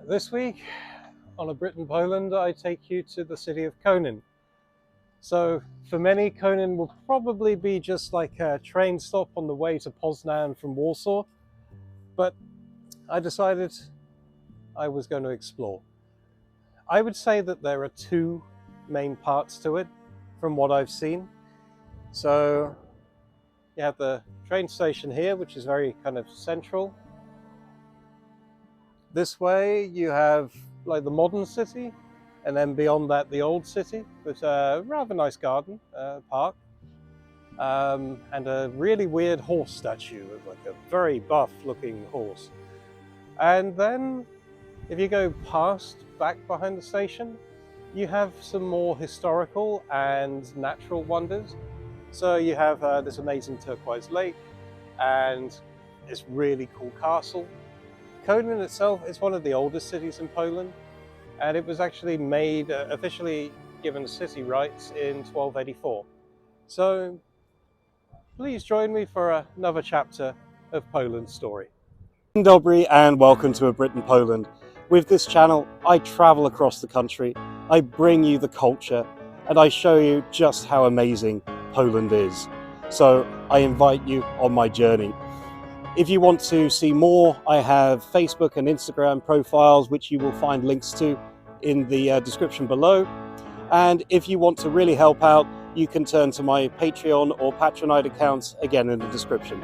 This week on A Brit in Poland, I take you to the city of Konin. So for many, Konin will probably be just like a train stop on the way to Poznan from Warsaw, but I decided I was going to explore. I would say that there are two main parts to it from what I've seen. So you have the train station here, which is very kind of central. This way you have like the modern city, and then beyond that the old city with a rather nice garden, park, and a really weird horse statue of like a very buff looking horse. And then if you go past back behind the station, you have some more historical and natural wonders. So you have this amazing turquoise lake and this really cool castle. Konin itself is one of the oldest cities in Poland, and it was actually made officially given city rights in 1284. So please join me for another chapter of Poland's story. Dzień dobry and welcome to A Brit in Poland. With this channel, I travel across the country, I bring you the culture, and I show you just how amazing Poland is. So I invite you on my journey. If you want to see more, I have Facebook and Instagram profiles, which you will find links to in the description below. And if you want to really help out, you can turn to my Patreon or Patronite accounts, again in the description.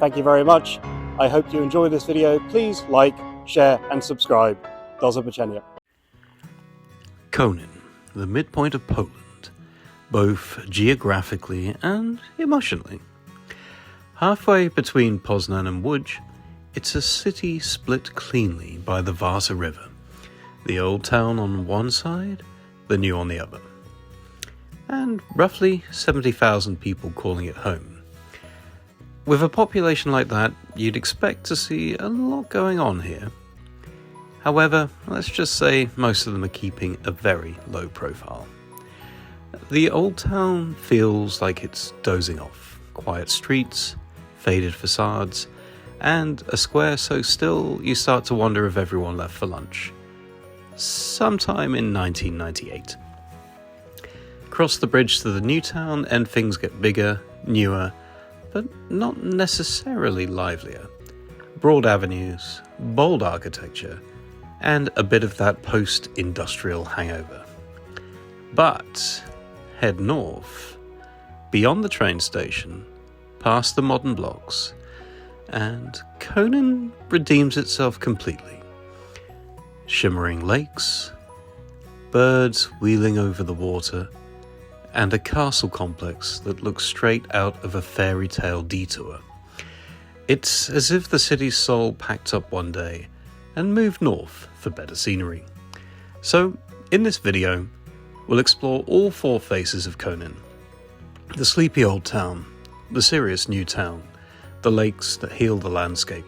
Thank you very much. I hope you enjoy this video. Please like, share and subscribe. Do zobaczenia. Konin, the midpoint of Poland, both geographically and emotionally. Halfway between Poznan and Łódź, it's a city split cleanly by the Warta River, the old town on one side, the new on the other, and roughly 70,000 people calling it home. With a population like that, you'd expect to see a lot going on here. However, let's just say most of them are keeping a very low profile. The old town feels like it's dozing off. Quiet streets, faded facades, and a square so still you start to wonder if everyone left for lunch. Sometime in 1998. Cross the bridge to the new town and things get bigger, newer, but not necessarily livelier. Broad avenues, bold architecture, and a bit of that post-industrial hangover. But head north, beyond the train station, past the modern blocks, and Konin redeems itself completely. Shimmering lakes, birds wheeling over the water, and a castle complex that looks straight out of a fairy tale detour. It's as if the city's soul packed up one day and moved north for better scenery. So, in this video, we'll explore all four faces of Konin. The sleepy old town, the serious new town, the lakes that heal the landscape,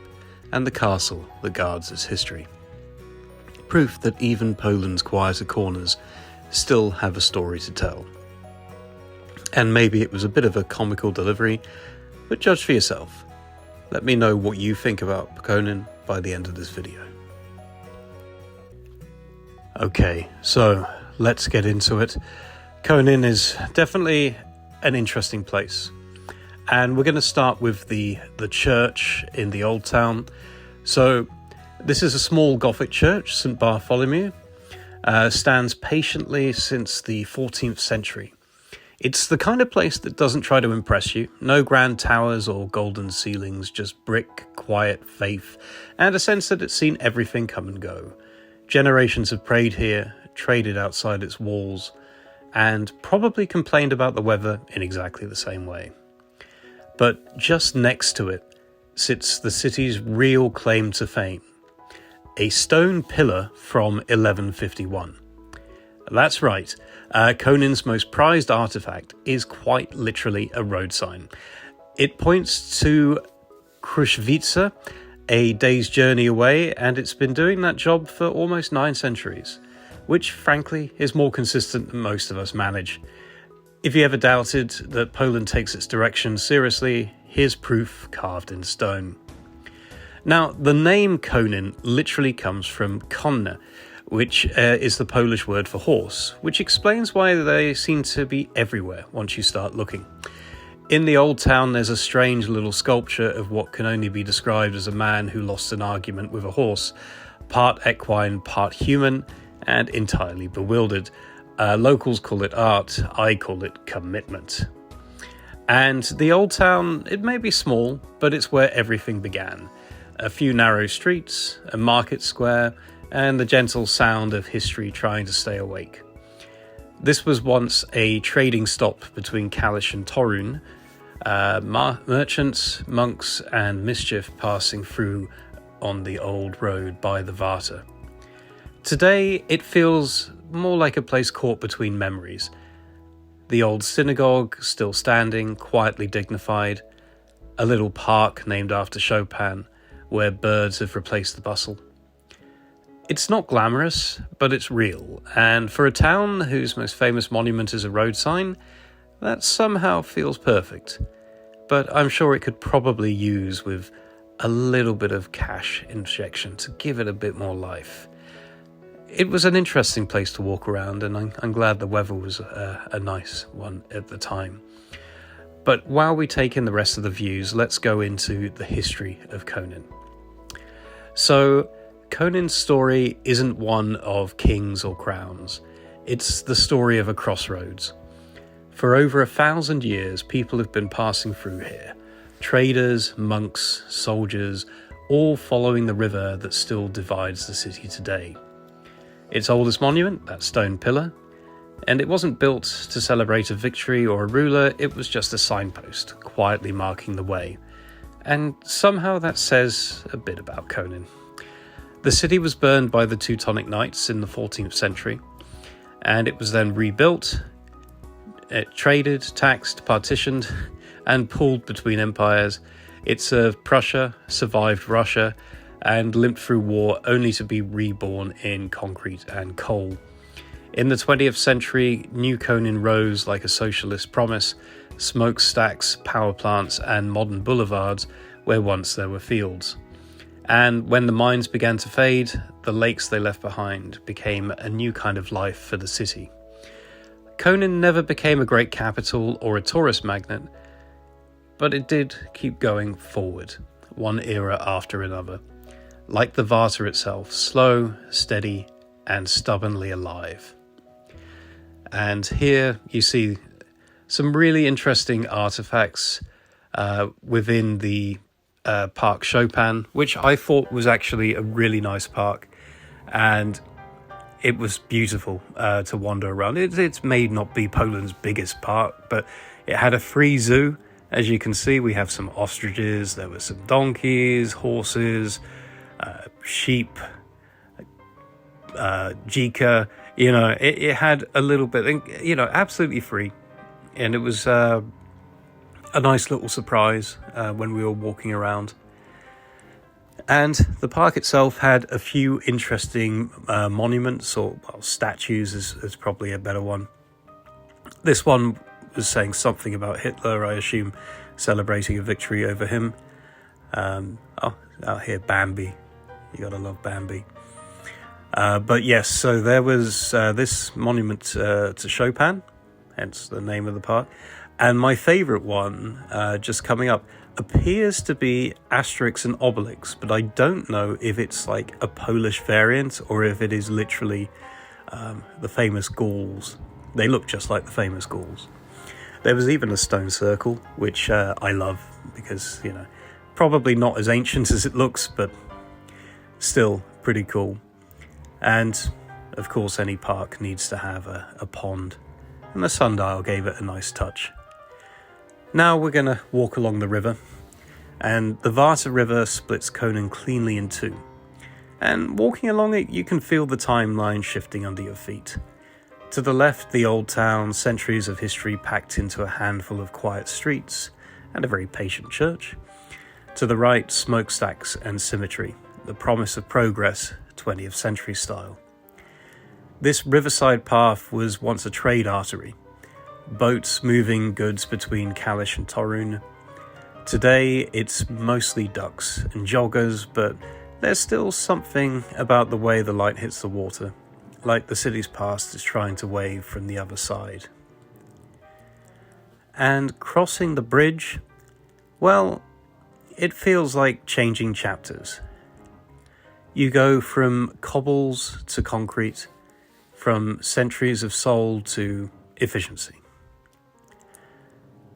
and the castle that guards its history. Proof that even Poland's quieter corners still have a story to tell. And maybe it was a bit of a comical delivery, but judge for yourself. Let me know what you think about Konin by the end of this video. Okay, so let's get into it. Konin is definitely an interesting place. And we're going to start with the church in the old town. So this is a small Gothic church, St. Bartholomew, stands patiently since the 14th century. It's the kind of place that doesn't try to impress you. No grand towers or golden ceilings, just brick, quiet faith, and a sense that it's seen everything come and go. Generations have prayed here, traded outside its walls, and probably complained about the weather in exactly the same way. But just next to it sits the city's real claim to fame, a stone pillar from 1151. That's right, Konin's most prized artifact is quite literally a road sign. It points to Crossroads, a day's journey away, and it's been doing that job for almost 9 centuries, which frankly is more consistent than most of us manage. If you ever doubted that Poland takes its direction seriously, here's proof carved in stone. Now, the name Konin literally comes from konna, which is the Polish word for horse, which explains why they seem to be everywhere once you start looking. In the old town, there's a strange little sculpture of what can only be described as a man who lost an argument with a horse, part equine, part human, and entirely bewildered. Locals call it art, I call it commitment. And the old town, it may be small, but it's where everything began. A few narrow streets, a market square, and the gentle sound of history trying to stay awake. This was once a trading stop between Kalisz and Toruń, merchants, monks, and mischief passing through on the old road by the Warta. Today, it feels more like a place caught between memories. The old synagogue, still standing, quietly dignified, a little park named after Chopin, where birds have replaced the bustle. It's not glamorous, but it's real, and for a town whose most famous monument is a road sign, that somehow feels perfect. But I'm sure it could probably use with a little bit of cash injection to give it a bit more life. It was an interesting place to walk around, and I'm glad the weather was a nice one at the time. But while we take in the rest of the views, let's go into the history of Konin. So, Konin's story isn't one of kings or crowns. It's the story of a crossroads. For over 1,000 years, people have been passing through here. Traders, monks, soldiers, all following the river that still divides the city today. Its oldest monument, that stone pillar, and it wasn't built to celebrate a victory or a ruler, it was just a signpost, quietly marking the way. And somehow that says a bit about Konin. The city was burned by the Teutonic Knights in the 14th century, and it was then rebuilt. It traded, taxed, partitioned, and pulled between empires. It served Prussia, survived Russia, and limped through war only to be reborn in concrete and coal. In the 20th century, New Konin rose like a socialist promise, smokestacks, power plants, and modern boulevards where once there were fields. And when the mines began to fade, the lakes they left behind became a new kind of life for the city. Konin never became a great capital or a tourist magnet, but it did keep going forward, one era after another. Like the Warta itself, slow, steady, and stubbornly alive. And here you see some really interesting artifacts within the Park Chopin, which I thought was actually a really nice park, and it was beautiful to wander around. It may not be Poland's biggest park, but it had a free zoo. As you can see, we have some ostriches, there were some donkeys, horses, sheep, jika, it had a little bit, absolutely free. And it was a nice little surprise when we were walking around. And the park itself had a few interesting monuments, or statues is probably a better one. This one was saying something about Hitler, I assume, celebrating a victory over him. Out here, Bambi. You gotta love Bambi. But yes, so there was this monument to Chopin, hence the name of the park. And my favourite one, just coming up, appears to be Asterix and Obelix, but I don't know if it's like a Polish variant or if it is literally the famous Gauls. They look just like the famous Gauls. There was even a stone circle, which I love because, probably not as ancient as it looks, but still pretty cool. And of course, any park needs to have a pond, and the sundial gave it a nice touch. Now we're going to walk along the river, and the Warta River splits Konin cleanly in two. And walking along it, you can feel the timeline shifting under your feet. To the left, the old town, centuries of history packed into a handful of quiet streets and a very patient church. To the right, smokestacks and symmetry, the promise of progress, 20th century style. This riverside path was once a trade artery. Boats moving goods between Kalisz and Toruń. Today it's mostly ducks and joggers, but there's still something about the way the light hits the water, like the city's past is trying to wave from the other side. And crossing the bridge, well, it feels like changing chapters. You go from cobbles to concrete, from centuries of soul to efficiency.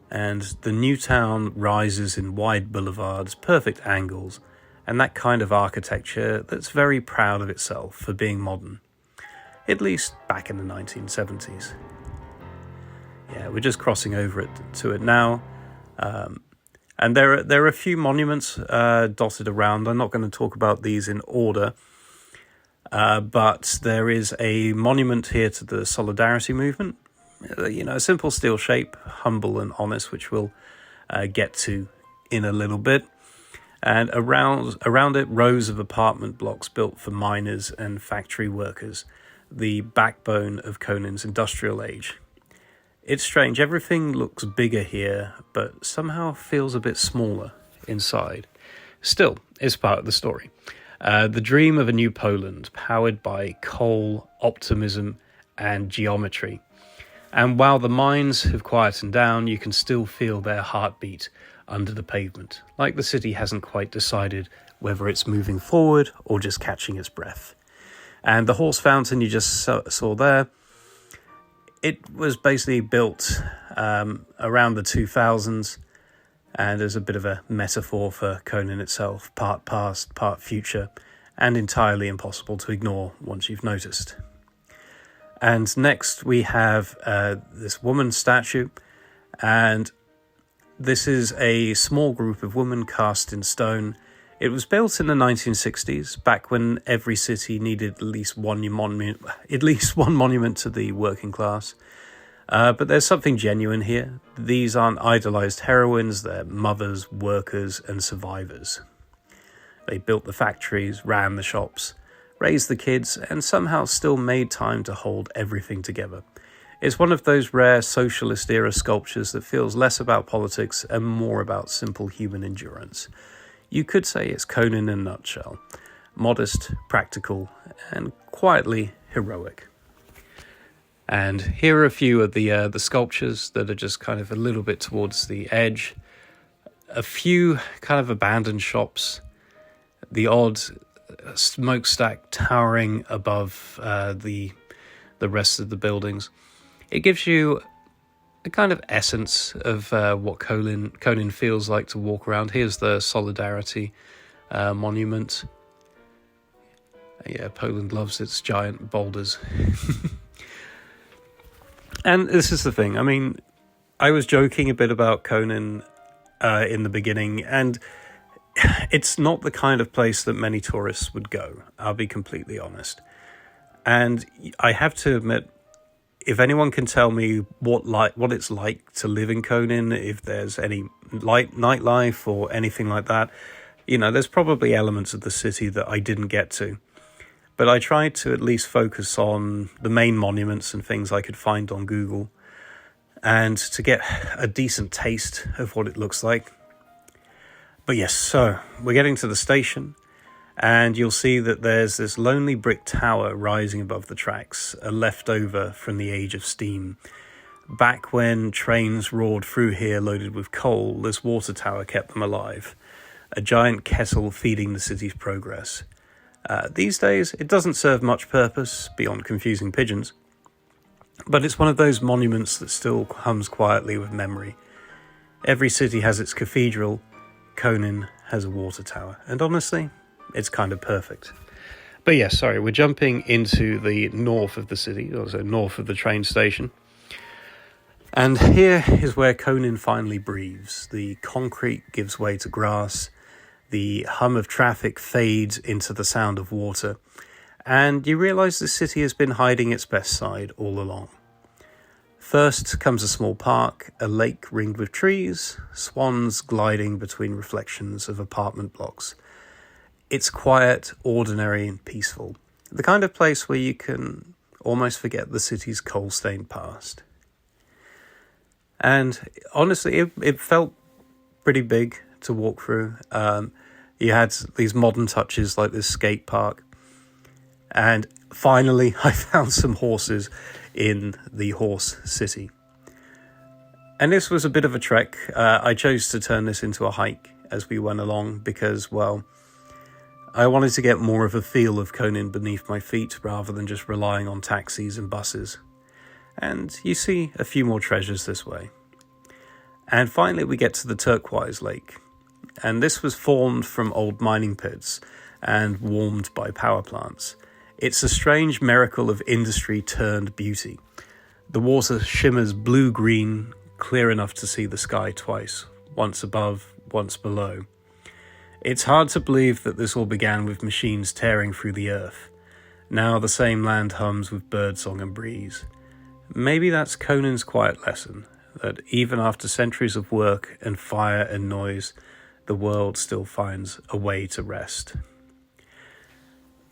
And the new town rises in wide boulevards, perfect angles, and that kind of architecture that's very proud of itself for being modern, at least back in the 1970s. Yeah, we're just crossing over to it now. And there are a few monuments dotted around. I'm not going to talk about these in order, but there is a monument here to the Solidarity movement. A simple steel shape, humble and honest, which we'll get to in a little bit. And around it, rows of apartment blocks built for miners and factory workers, the backbone of Konin's industrial age. It's strange, everything looks bigger here, but somehow feels a bit smaller inside. Still, it's part of the story. The dream of a new Poland, powered by coal, optimism, and geometry. And while the mines have quietened down, you can still feel their heartbeat under the pavement, like the city hasn't quite decided whether it's moving forward or just catching its breath. And the horse fountain you just saw there, it was basically built around the 2000s, and as a bit of a metaphor for Konin itself, part past, part future, and entirely impossible to ignore once you've noticed. And next we have this woman statue, and this is a small group of women cast in stone. It was built in the 1960s, back when every city needed at least one monument to the working class. But there's something genuine here. These aren't idolized heroines, they're mothers, workers, and survivors. They built the factories, ran the shops, raised the kids, and somehow still made time to hold everything together. It's one of those rare socialist-era sculptures that feels less about politics and more about simple human endurance. You could say it's Konin in a nutshell. Modest, practical, and quietly heroic. And here are a few of the sculptures that are just kind of a little bit towards the edge. A few kind of abandoned shops. The odd smokestack towering above the rest of the buildings. It gives you a kind of essence of what Konin feels like to walk around. Here's the Solidarity monument. Yeah, Poland loves its giant boulders. And this is the thing. I mean, I was joking a bit about Konin in the beginning, and it's not the kind of place that many tourists would go. I'll be completely honest. And I have to admit, if anyone can tell me what it's like to live in Konin, if there's any nightlife or anything like that, there's probably elements of the city that I didn't get to. But I tried to at least focus on the main monuments and things I could find on Google, and to get a decent taste of what it looks like. But yes, so we're getting to the station, and you'll see that there's this lonely brick tower rising above the tracks, a leftover from the age of steam. Back when trains roared through here loaded with coal, this water tower kept them alive, a giant kettle feeding the city's progress. These days, it doesn't serve much purpose beyond confusing pigeons, but it's one of those monuments that still hums quietly with memory. Every city has its cathedral. Konin has a water tower, and honestly, it's kind of perfect. But yes, sorry, we're jumping into the north of the city, also north of the train station. And here is where Konin finally breathes. The concrete gives way to grass, the hum of traffic fades into the sound of water, and you realise the city has been hiding its best side all along. First comes a small park, a lake ringed with trees, swans gliding between reflections of apartment blocks. It's quiet, ordinary and peaceful, the kind of place where you can almost forget the city's coal-stained past. And honestly, it felt pretty big to walk through. You had these modern touches like this skate park. And finally, I found some horses in the horse city. And this was a bit of a trek. I chose to turn this into a hike as we went along because, well, I wanted to get more of a feel of Konin beneath my feet rather than just relying on taxis and buses. And you see a few more treasures this way. And finally we get to the turquoise lake. And this was formed from old mining pits and warmed by power plants. It's a strange miracle of industry turned beauty. The water shimmers blue-green, clear enough to see the sky twice, once above, once below. It's hard to believe that this all began with machines tearing through the earth. Now the same land hums with birdsong and breeze. Maybe that's Konin's quiet lesson, that even after centuries of work and fire and noise, the world still finds a way to rest.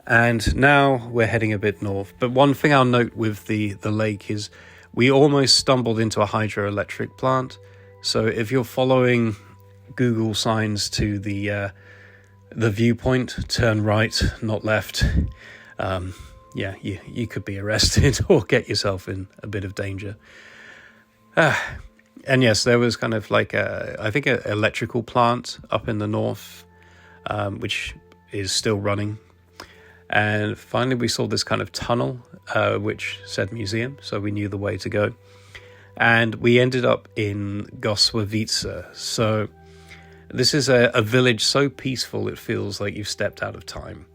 And now we're heading a bit north. But one thing I'll note with the lake is we almost stumbled into a hydroelectric plant. So if you're following Google signs to the viewpoint, turn right, not left, you could be arrested or get yourself in a bit of danger. And yes, there was kind of like I think an electrical plant up in the north, which is still running. And finally we saw this kind of tunnel, which said museum, so we knew the way to go. And we ended up in Gosławice. So this is a village so peaceful it feels like you've stepped out of time.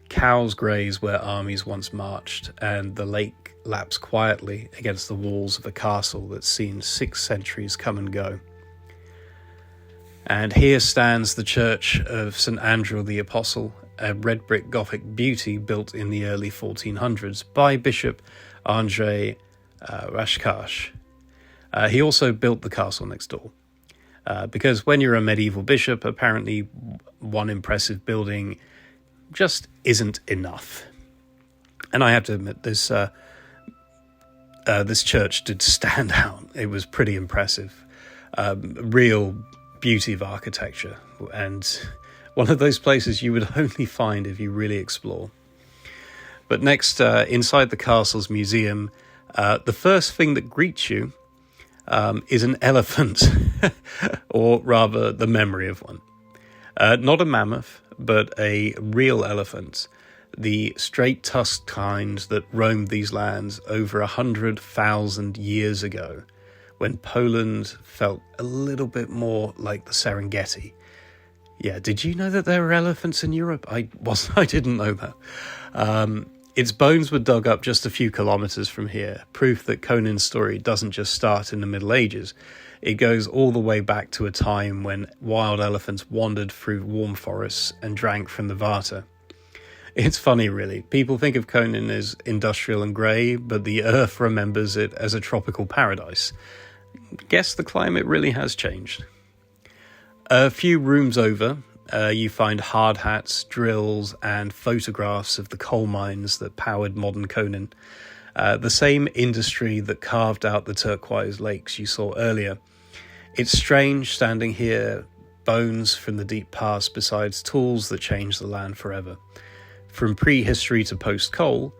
Cows graze where armies once marched, and the lake laps quietly against the walls of a castle that's seen 6 centuries come and go. And here stands the church of St. Andrew the Apostle, a red brick Gothic beauty built in the early 1400s by Bishop Andrzej Raszkarz. He also built the castle next door. Because when you're a medieval bishop, apparently one impressive building just isn't enough. And I have to admit, this church did stand out. It was pretty impressive. Real beauty of architecture. And one of those places you would only find if you really explore. But next, inside the castle's museum, the first thing that greets you is an elephant, or rather the memory of one. Not a mammoth, but a real elephant, the straight-tusked kind that roamed these lands over 100,000 years ago, when Poland felt a little bit more like the Serengeti. Yeah, did you know that there were elephants in Europe? I didn't know that. Its bones were dug up just a few kilometers from here, proof that Konin's story doesn't just start in the Middle Ages. It goes all the way back to a time when wild elephants wandered through warm forests and drank from the Warta. It's funny, really. People think of Konin as industrial and grey, but the earth remembers it as a tropical paradise. Guess the climate really has changed. A few rooms over, you find hard hats, drills, and photographs of the coal mines that powered modern Konin. The same industry that carved out the turquoise lakes you saw earlier. It's strange standing here, bones from the deep past besides tools that changed the land forever. From prehistory to post-coal,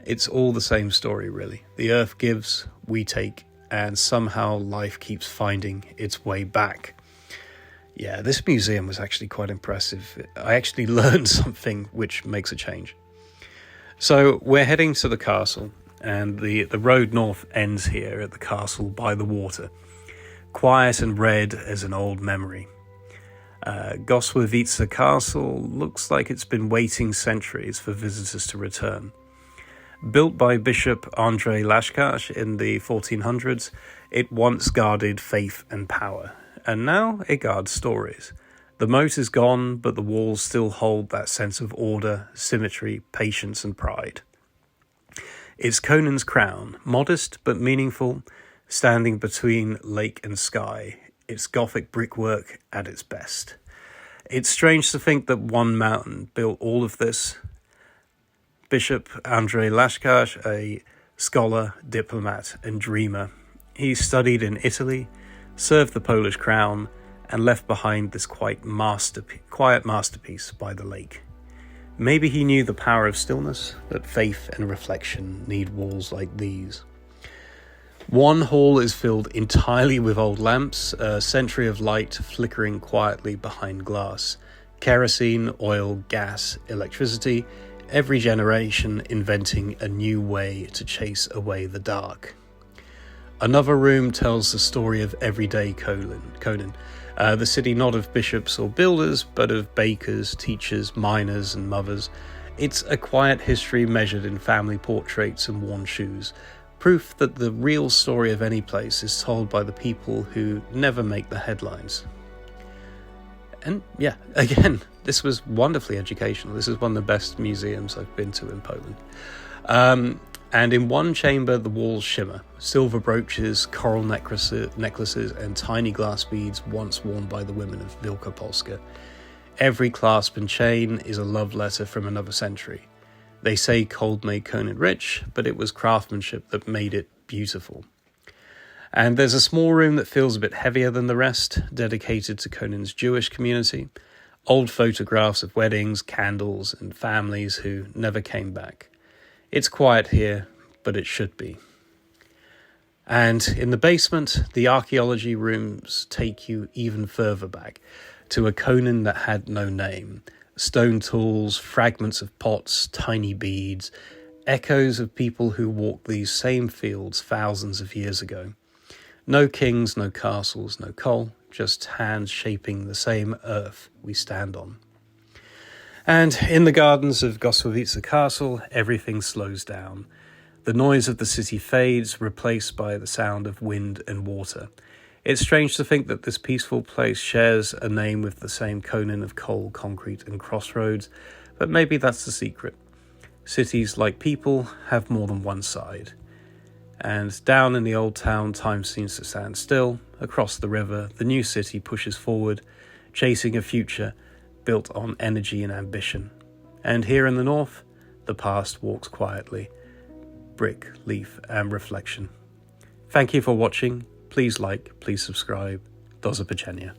it's all the same story, really. The earth gives, we take, and somehow life keeps finding its way back. Yeah, this museum was actually quite impressive. I actually learned something which makes a change. So we're heading to the castle, and the road north ends here at the castle by the water, quiet and red as an old memory. Gosławice Castle looks like it's been waiting centuries for visitors to return. Built by Bishop Andrzej Raszkarz in the 1400s, it once guarded faith and power, and now it guards stories. The moat is gone, but the walls still hold that sense of order, symmetry, patience, and pride. It's Konin's crown, modest but meaningful, standing between lake and sky, its Gothic brickwork at its best. It's strange to think that one mountain built all of this. Bishop Andrzej Raszkarz, a scholar, diplomat, and dreamer. He studied in Italy, served the Polish crown, and left behind this quiet masterpiece by the lake. Maybe he knew the power of stillness, that faith and reflection need walls like these. One hall is filled entirely with old lamps, a century of light flickering quietly behind glass. Kerosene, oil, gas, electricity, every generation inventing a new way to chase away the dark. Another room tells the story of everyday Konin, the city not of bishops or builders, but of bakers, teachers, miners and mothers. It's a quiet history measured in family portraits and worn shoes, proof that the real story of any place is told by the people who never make the headlines. And yeah, again, this was wonderfully educational. This is one of the best museums I've been to in Poland. And in one chamber, the walls shimmer. Silver brooches, coral necklaces, and tiny glass beads once worn by the women of Wielkopolska. Every clasp and chain is a love letter from another century. They say cold made Konin rich, but it was craftsmanship that made it beautiful. And there's a small room that feels a bit heavier than the rest, dedicated to Konin's Jewish community. Old photographs of weddings, candles, and families who never came back. It's quiet here, but it should be. And in the basement, the archaeology rooms take you even further back, to a Konin that had no name. Stone tools, fragments of pots, tiny beads, echoes of people who walked these same fields thousands of years ago. No kings, no castles, no coal, just hands shaping the same earth we stand on. And in the gardens of Gosławice Castle, everything slows down. The noise of the city fades, replaced by the sound of wind and water. It's strange to think that this peaceful place shares a name with the same Konin of coal, concrete and Crossroads, but maybe that's the secret. Cities, like people, have more than one side. And down in the old town, time seems to stand still. Across the river, the new city pushes forward, chasing a future built on energy and ambition. And here in the north, the past walks quietly, brick, leaf and reflection. Thank you for watching. Please like, please subscribe. Do zobaczenia.